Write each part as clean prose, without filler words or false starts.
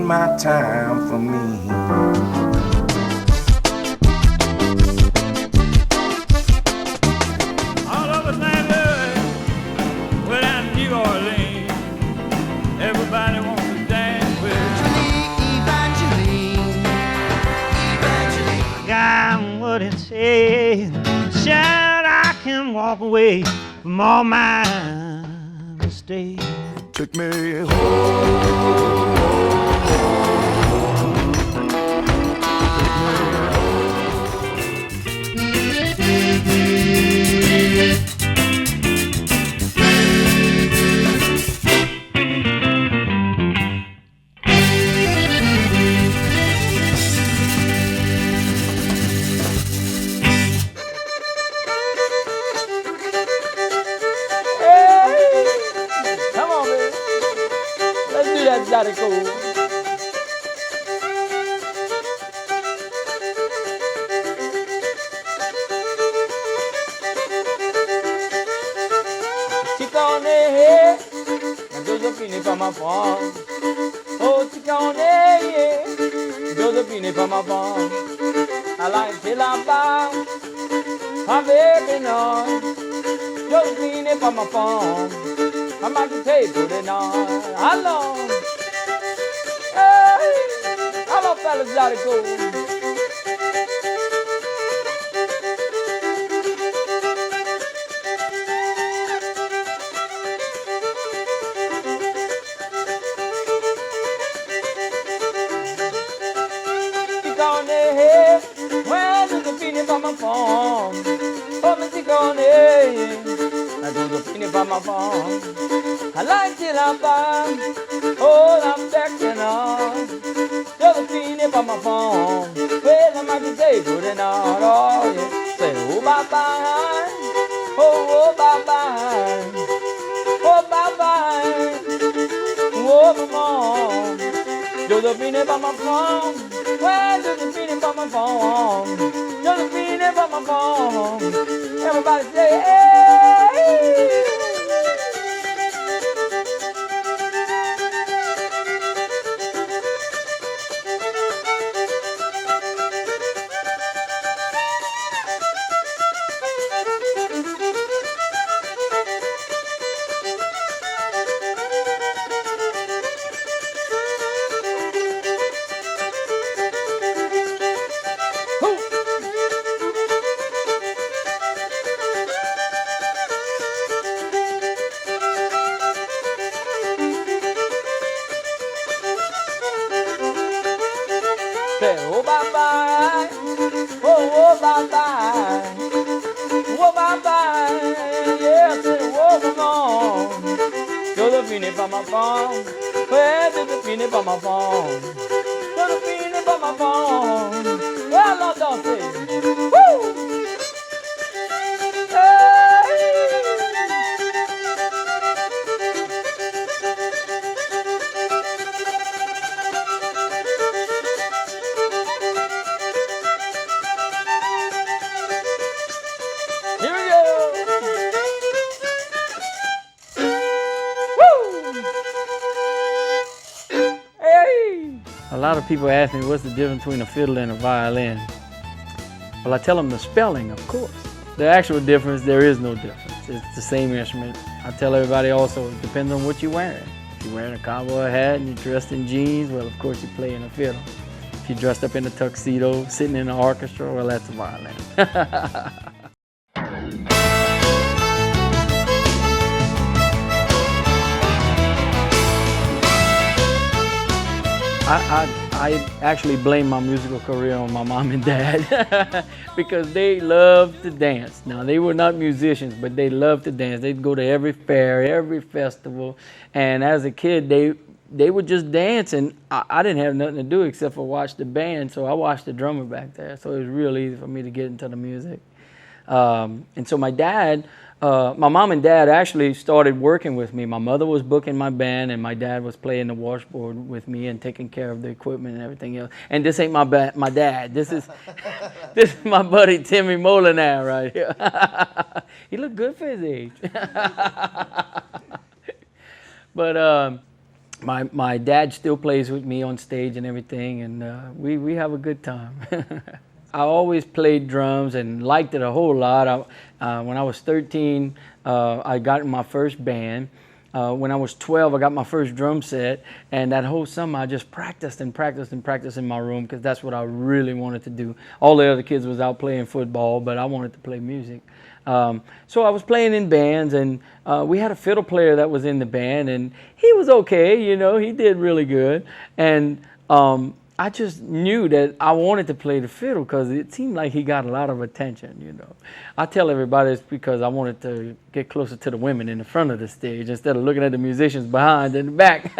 my time for me. All over St. Louis, well, out in New Orleans, everybody wants to dance with Evangeline. I got what it says, shout I can walk away from all my mistakes. Take me home. Gotta go. Chica on the head, and Josephine from my farm. Oh, chica on the head, Josephine from my farm. I like till I'm bound, I'm begging on. Josephine from my farm. I'm about to take it on. How long? How long fellas gotta go? Stick on the head, where do the feeling from my farm? Oh, me stick on the head, I do the feeling from my farm. I like till I'm bound, oh, I'm decking on. Josephine from my phone. Well, I'm not gonna say good enough. Oh, yeah. Say, oh, bye-bye. Oh, bye-bye. Oh, bye-bye. Oh, mama. Josephine from my phone. Well, Josephine from my phone. Josephine from my phone. Everybody say, hey. Say, oh, bye-bye. Oh, bye-bye. Oh, bye-bye. Yeah, say, oh, mama. Josephine from my phone. Where Josephine from my phone? Josephine from my phone. Well, Lord, don't say. Woo! A lot of people ask me what's the difference between a fiddle and a violin. Well, I tell them the spelling, of course. The actual difference, there is no difference. It's the same instrument. I tell everybody also, it depends on what you're wearing. If you're wearing a cowboy hat and you're dressed in jeans, well, of course you're playing a fiddle. If you're dressed up in a tuxedo, sitting in an orchestra, well, that's a violin. I actually blame my musical career on my mom and dad because they loved to dance. Now, they were not musicians, but they loved to dance. They'd go to every fair, every festival, and as a kid, they would just dance, and I didn't have nothing to do except for watch the band, so I watched the drummer back there, so it was real easy for me to get into the music. And so my dad, my mom and dad actually started working with me. My mother was booking my band, and my dad was playing the washboard with me and taking care of the equipment and everything else. And this ain't my dad. This is my buddy Timmy Molinaire right here. He looked good for his age. But my dad still plays with me on stage and everything, and we have a good time. I always played drums and liked it a whole lot. When I was 13, I got in my first band. When I was 12, I got my first drum set, and that whole summer I just practiced and practiced and practiced in my room because that's what I really wanted to do. All the other kids was out playing football, but I wanted to play music. So I was playing in bands, and we had a fiddle player that was in the band, and he was okay, you know, he did really good. And I just knew that I wanted to play the fiddle because it seemed like he got a lot of attention, you know. I tell everybody it's because I wanted to get closer to the women in the front of the stage instead of looking at the musicians behind and the back.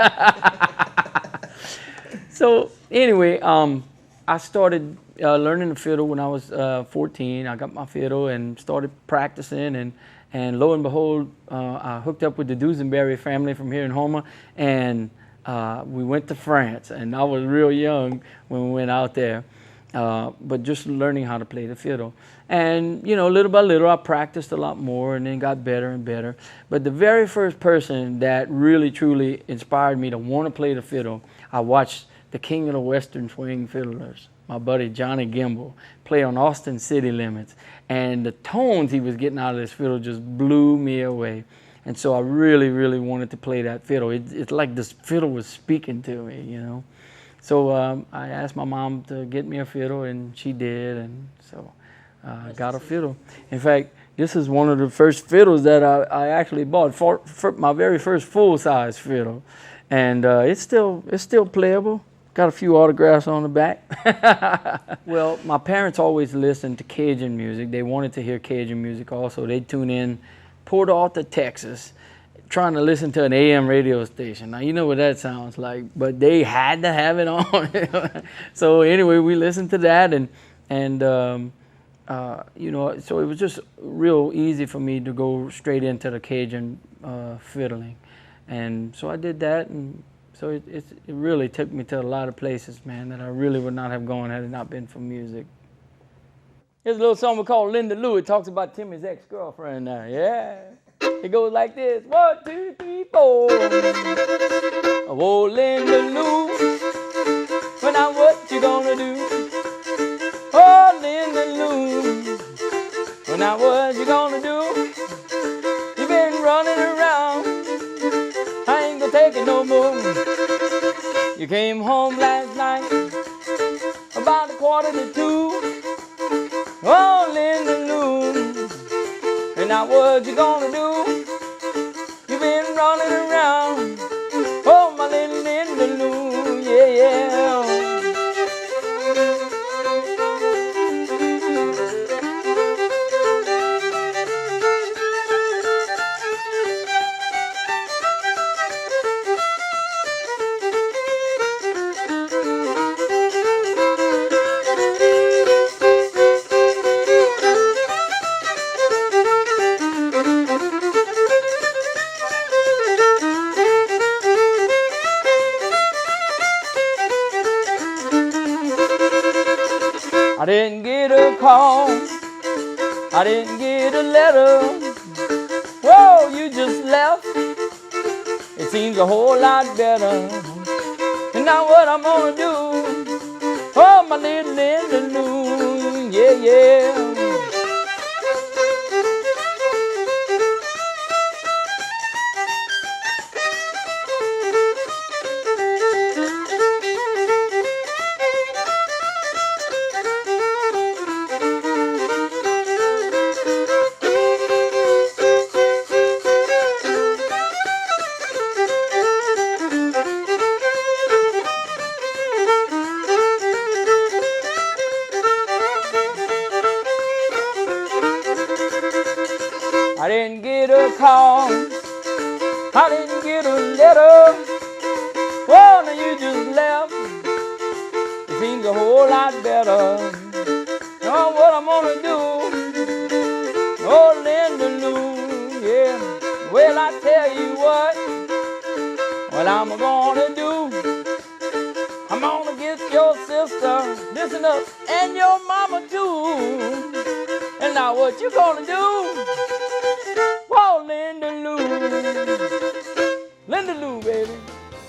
So anyway, I started learning the fiddle when I was 14. I got my fiddle and started practicing, and lo and behold, I hooked up with the Dusenberry family from here in Houma, and we went to France, and I was real young when we went out there, but just learning how to play the fiddle. And, you know, little by little, I practiced a lot more and then got better and better. But the very first person that really, truly inspired me to want to play the fiddle, I watched the king of the Western swing fiddlers, my buddy Johnny Gimble, play on Austin City Limits. And the tones he was getting out of this fiddle just blew me away. And so I really, really wanted to play that fiddle. It's like this fiddle was speaking to me, you know. So I asked my mom to get me a fiddle, and she did, and so I got a fiddle. In fact, this is one of the first fiddles that I actually bought, for my very first full-size fiddle. And it's still playable. Got a few autographs on the back. Well, my parents always listened to Cajun music. They wanted to hear Cajun music also. They'd tune in Port Arthur, Texas, trying to listen to an AM radio station. Now, you know what that sounds like, but they had to have it on. So anyway, we listened to that, and you know, so it was just real easy for me to go straight into the Cajun fiddling. And so I did that, and so it really took me to a lot of places, man, that I really would not have gone had it not been for music. Here's a little song we call Linda Lou. It talks about Timmy's ex-girlfriend now. Yeah. It goes like this. 1, 2, 3, 4. Oh, Linda Lou, well, now what you gonna do? Oh, Linda Lou, well, now what you gonna do? You been running around, I ain't gonna take it no more. You came home last night about 1:45. Oh, Linda Lou, and now what you gonna do? You've been running around. Oh, my little Linda Lou, yeah, yeah. I didn't get a call, I didn't get a letter. Whoa, you just left. It seems a whole lot better. And now what I'm gonna do? Oh, my little Linda Lou, yeah, yeah. I didn't get a call, I didn't get a letter. Oh, now you just left. It seems a whole lot better. Oh, what I'm gonna do? Oh, Linda Lou, yeah. Well, I tell you what I'm gonna do. I'm gonna get your sister, listen up, and your mama too. And now what you gonna do? Whoa, Linda Lou. Linda Lou, baby.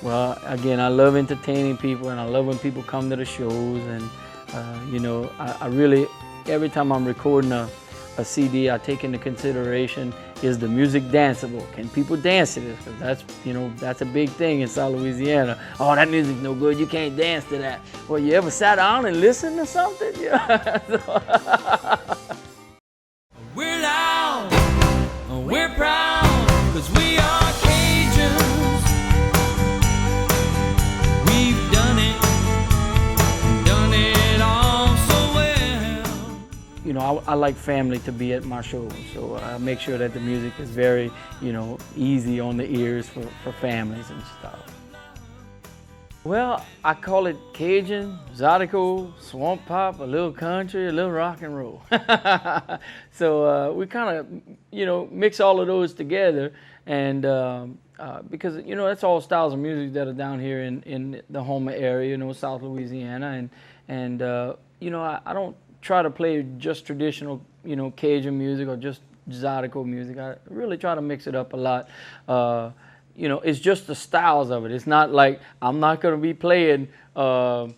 Well, again, I love entertaining people, and I love when people come to the shows. And you know, I really, every time I'm recording a CD, I take into consideration, is the music danceable? Can people dance to this? Because that's, you know, that's a big thing in South Louisiana. Oh, that music's no good, you can't dance to that. Well, you ever sat down and listened to something? Yeah. We're loud, we're proud, 'cause we are Cajuns. We've done it all so well. You know, I like family to be at my shows, so I make sure that the music is very, you know, easy on the ears for families and stuff. Well, I call it Cajun, Zydeco, swamp pop, a little country, a little rock and roll. So we kind of, you know, mix all of those together, and because, you know, that's all styles of music that are down here in the Houma area, you know, South Louisiana, and you know, I don't try to play just traditional, you know, Cajun music or just Zydeco music. I really try to mix it up a lot. You know, it's just the styles of it. It's not like I'm not going to be playing, you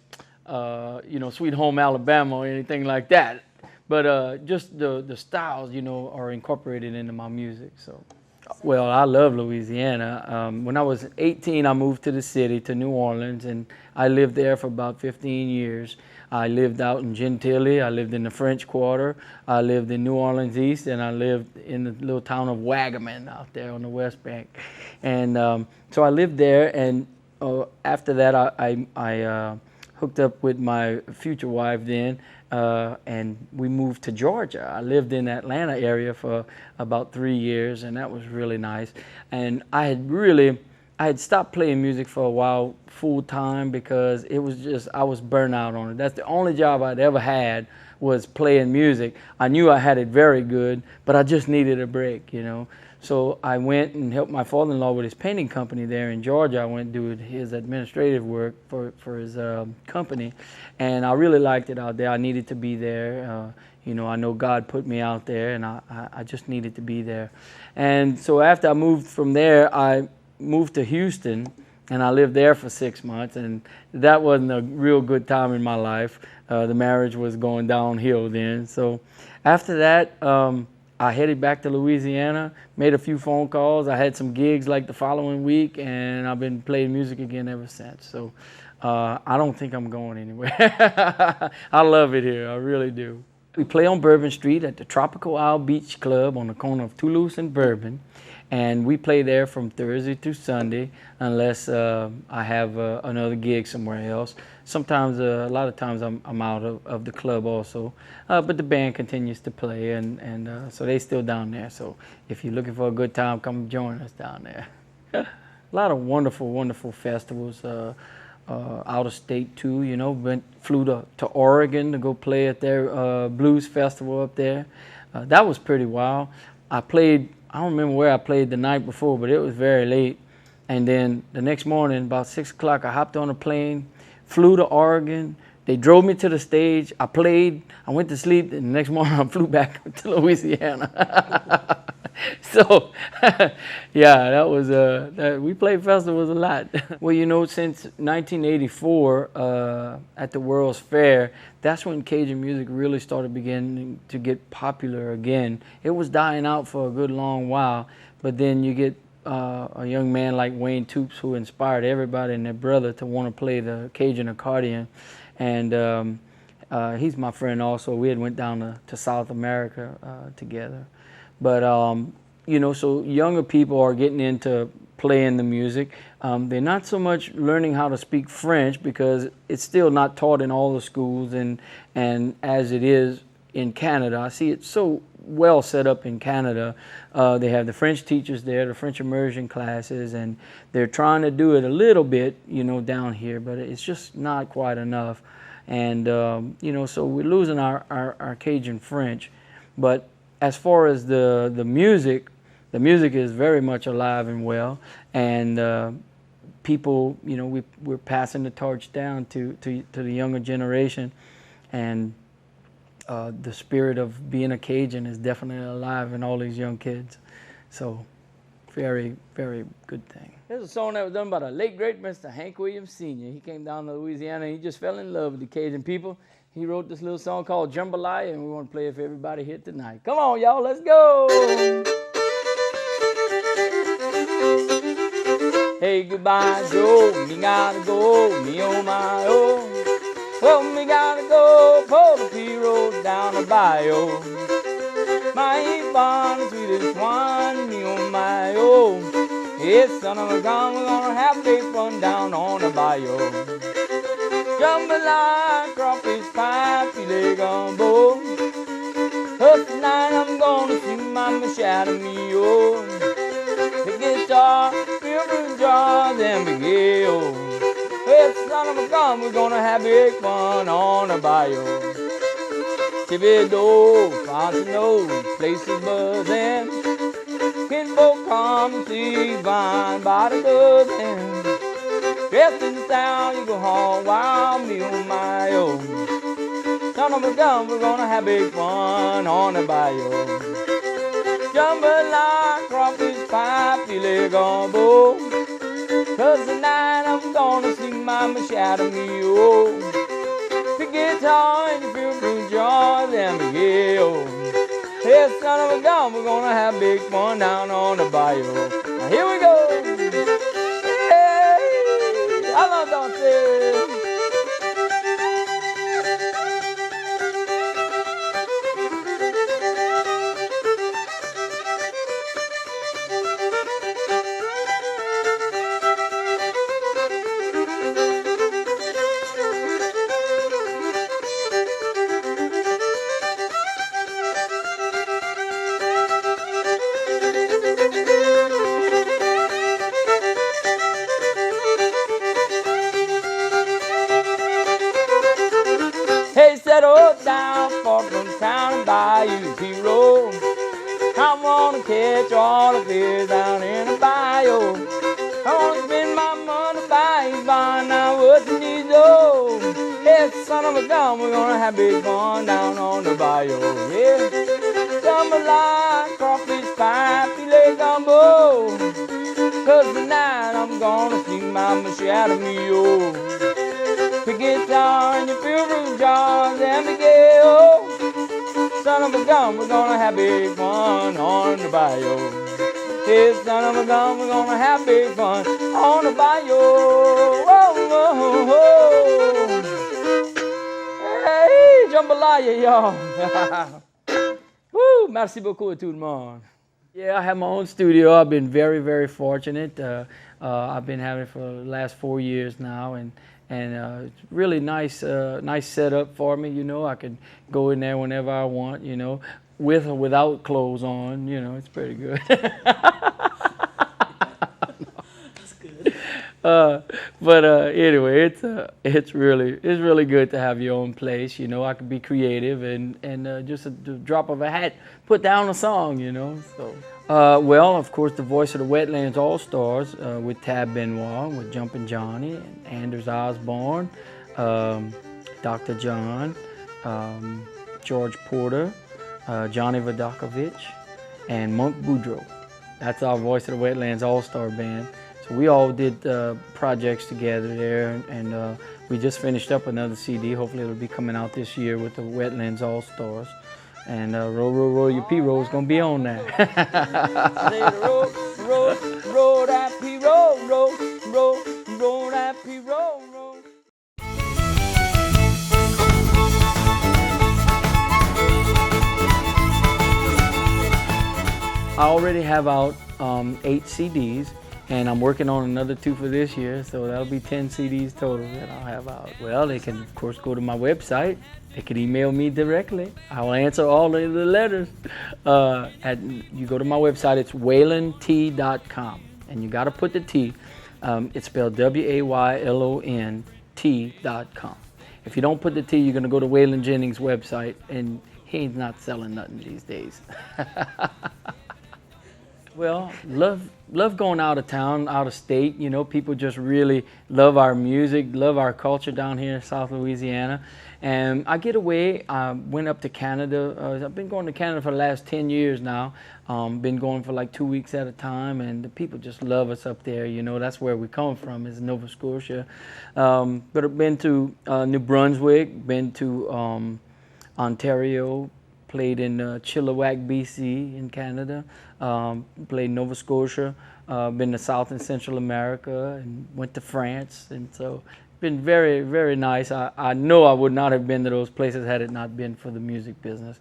know, Sweet Home Alabama or anything like that. But just the styles, you know, are incorporated into my music. So, well, I love Louisiana. When I was 18, I moved to the city, to New Orleans, and I lived there for about 15 years. I lived out in Gentilly, I lived in the French Quarter, I lived in New Orleans East, and I lived in the little town of Wagaman out there on the West Bank. And so I lived there, and after that I hooked up with my future wife then, and we moved to Georgia. I lived in the Atlanta area for about 3 years, and that was really nice. And I had stopped playing music for a while full time because it was just, I was burnt out on it. That's the only job I'd ever had, was playing music. I knew I had it very good, but I just needed a break, you know. So I went and helped my father-in-law with his painting company there in Georgia. I went to do his administrative work for his company, and I really liked it out there. I needed to be there. You know, I know God put me out there, and I just needed to be there. And so after I moved from there, I moved to Houston, and I lived there for 6 months, and that wasn't a real good time in my life. The marriage was going downhill then. So after that, I headed back to Louisiana, made a few phone calls. I had some gigs like the following week, and I've been playing music again ever since. So I don't think I'm going anywhere. I love it here, I really do. We play on Bourbon Street at the Tropical Isle Beach Club on the corner of Toulouse and Bourbon. And we play there from Thursday through Sunday, unless I have another gig somewhere else. Sometimes, a lot of times, I'm out of the club also. But the band continues to play, and so they still down there. So if you're looking for a good time, come join us down there. A lot of wonderful, wonderful festivals. Out of state too, you know. Flew to Oregon to go play at their blues festival up there. That was pretty wild. I don't remember where I played the night before, but it was very late. And then the next morning, about 6 o'clock, I hopped on a plane, flew to Oregon. They drove me to the stage. I played. I went to sleep. And the next morning, I flew back to Louisiana. So, yeah, that was we played festivals a lot. Well, you know, since 1984 at the World's Fair, that's when Cajun music really started beginning to get popular again. It was dying out for a good long while, but then you get a young man like Wayne Toops, who inspired everybody and their brother to want to play the Cajun accordion, and he's my friend also. We had went down to South America together. But, you know, so younger people are getting into playing the music. They're not so much learning how to speak French because it's still not taught in all the schools, and as it is in Canada. I see it so well set up in Canada. They have the French teachers there, the French immersion classes, and they're trying to do it a little bit, you know, down here, but it's just not quite enough. And, you know, so we're losing our Cajun French. But as far as the music is very much alive and well, and people, you know, we're passing the torch down to the younger generation, and the spirit of being a Cajun is definitely alive in all these young kids. So very, very good thing. There's a song that was done by the late, great Mr. Hank Williams Sr. He came down to Louisiana and he just fell in love with the Cajun people. He wrote this little song called Jambalaya, and we want to play it for everybody here tonight. Come on, y'all, let's go. Hey, goodbye, Joe, me gotta go, me oh my oh. Well, me gotta go, pull the P-road down the bayou. My Yvonne, sweetest one, me oh my oh. Yes, son of a gun, we're gonna have big fun down on the bayou. Jambalaya, crawfish pie, filet gumbo. Up tonight I'm gonna sing my Machado Mio. The guitar, silver jars, and Miguel. Well, son of a gun, we're gonna have big fun on the bayou. Thibodeaux, Fontenot, places buzzing. Kinfolk come and see Vine by the dozen. Dressed in style, you go home, wild me oh my oh. Son of a gun, we're gonna have big fun on the bayou. Jambalaya, crawfish pie, filet gumbo. 'Cause tonight I'm gonna sing my Machado Mio. The guitar and the field jars and Miguel. Hey, son of a gun, we're gonna have big fun down on the bayou. Now here we go. Hey, I love dancing. Hey, settle down, far from town and bayou P-road. I wanna catch all the fish down in the bayou. I wanna spend my money buying Vine, now what's in these dough? Hey, son of a gun, we're gonna have big fun down on the bayou. Yeah, jambalaya, crawfish pie, filet gumbo. 'Cause tonight I'm gonna sing my Machado Mio. The guitar and your field jars and Miguel. Son of a gun, we're gonna have big fun on the bayou. Hey, son of a gun, we're gonna have big fun on the bayou. Whoa, whoa, whoa. Hey, jambalaya, y'all. Woo, merci beaucoup à tout le monde. Yeah, I have my own studio. I've been very, very fortunate. I've been having it for the last 4 years now, and it's really nice setup for me. You know, I can go in there whenever I want. You know, with or without clothes on. You know, it's pretty good. That's good. But anyway, it's really good to have your own place. You know, I can be creative and just a drop of a hat, put down a song. You know, so. Well, of course, the voice of the Wetlands All-Stars with Tab Benoit, with Jumpin' Johnny, and Anders Osborne, Dr. John, George Porter, Johnny Vodakovich, and Monk Boudreaux. That's our voice of the Wetlands All-Star Band. So we all did projects together there, and we just finished up another CD. Hopefully it'll be coming out this year with the Wetlands All-Stars. And roll, roll, roll, your P-roll is going to be on there. Roll, roll, roll that P-roll, roll, roll, roll that P-roll, roll. I already have out 8 CDs, and I'm working on another 2 for this year, so that'll be 10 CDs total that I'll have out. Well, they can, of course, go to my website. They can email me directly. I will answer all of the letters. You go to my website, it's waylont.com, and you got to put the T. It's spelled WAYLONT.com. If you don't put the T, you're going to go to Waylon Jennings' website, and he ain't not selling nothing these days. Well, love going out of town, out of state. You know, people just really love our music, love our culture down here in South Louisiana. And I get away. I went up to Canada. I've been going to Canada for the last 10 years now. Been going for like 2 weeks at a time, and the people just love us up there. You know, that's where we come from, is Nova Scotia. But I've been to New Brunswick, been to Ontario, played in Chilliwack, BC in Canada, played Nova Scotia, been to South and Central America, and went to France. And so been very, very nice. I know I would not have been to those places had it not been for the music business.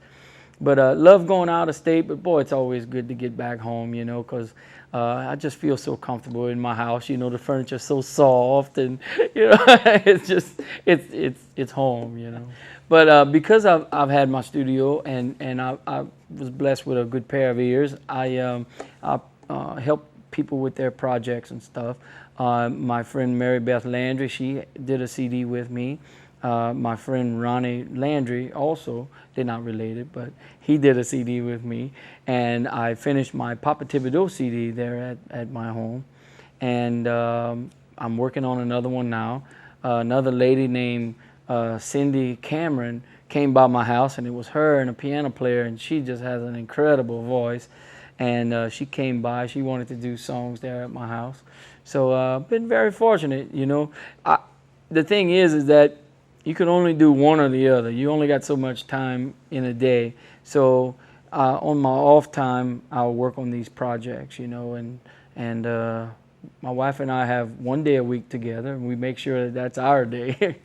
But love going out of state, but boy, it's always good to get back home, you know, because I just feel so comfortable in my house. You know, the furniture's so soft, and you know, it's just it's home, you know. But because I've had my studio and I was blessed with a good pair of ears, I help people with their projects and stuff. My friend Mary Beth Landry, she did a CD with me. My friend Ronnie Landry also, they're not related, but he did a CD with me. And I finished my Papa Thibodeaux CD there at my home. And I'm working on another one now. Another lady named Cindy Cameron came by my house, and it was her and a piano player, and she just has an incredible voice. And she came by. She wanted to do songs there at my house. So I've been very fortunate, you know. The thing is that you can only do one or the other. You only got so much time in a day. So on my off time, I'll work on these projects, you know, and my wife and I have one day a week together, and we make sure that that's our day.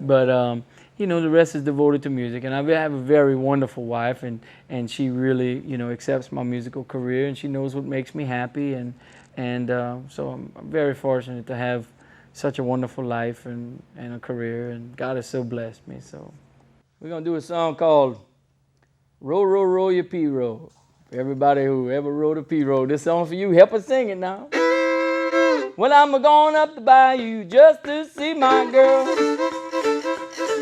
But you know, the rest is devoted to music. And I have a very wonderful wife, and she really, you know, accepts my musical career, and she knows what makes me happy. And so I'm very fortunate to have such a wonderful life and a career, and God has so blessed me. So we're going to do a song called Row, Row, Row Your P-Row. For everybody who ever rode a P-Row, this song for you. Help us sing it now. Well, I'm going up the bayou just to see my girl.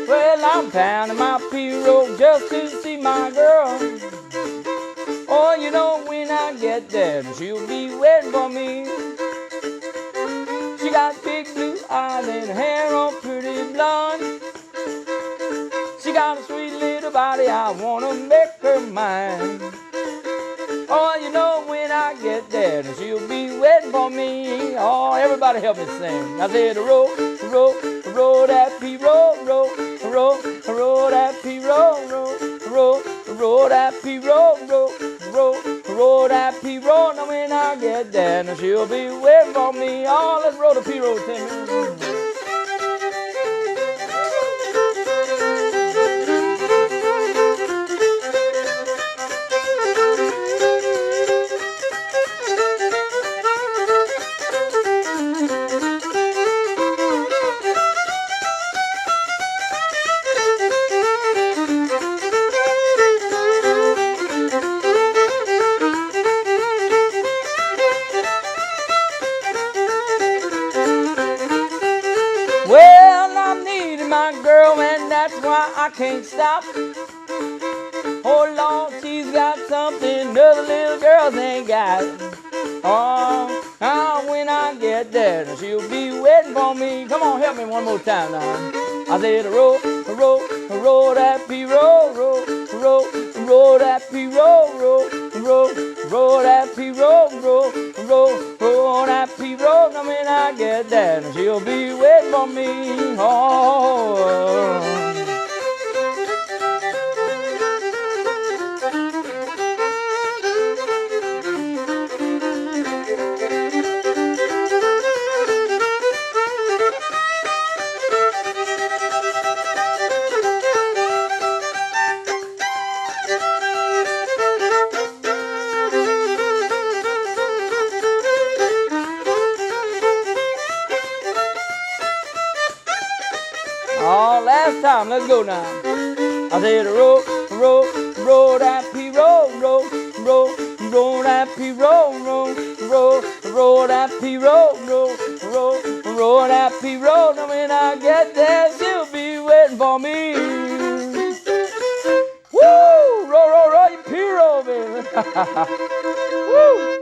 Well, I'm pounding my P-Row just to see my girl. Oh, you know, when I get there, she'll be waiting for me. She got big blue eyes and hair all pretty blonde. She got a sweet little body, I wanna make her mine. Oh, you know, when I get there, she'll be waiting for me. Oh, everybody help me sing. I said, row, row, row that P-Row, row, row, row that P-Row, row, row, row that P-Row, row, row, row that P-Row. Now when I get there, now she'll be waiting for me. Oh, let's roll the P-Row, Timmy. Well, I'm needing my girl, and that's why I can't stop. Oh, Lord, she's got something other little girls ain't got. Oh, when I get there, she'll be waiting for me. Come on, help me one more time now. I said, row, row, row that P-Row, row, row, row that P-Row, row, row, row that P-Row, row, row, row that P-Row. Now when I get there, she'll be waiting for me. Oh. Oh, last time, let's go now. I said, row, row, row that P-Row, row, row, row that P-Row, row, row, row that P-Row, row, row, row that P-Row. Now when I get there, she'll be waiting for me. Woo! Row, row, row your P-Row, baby. Woo!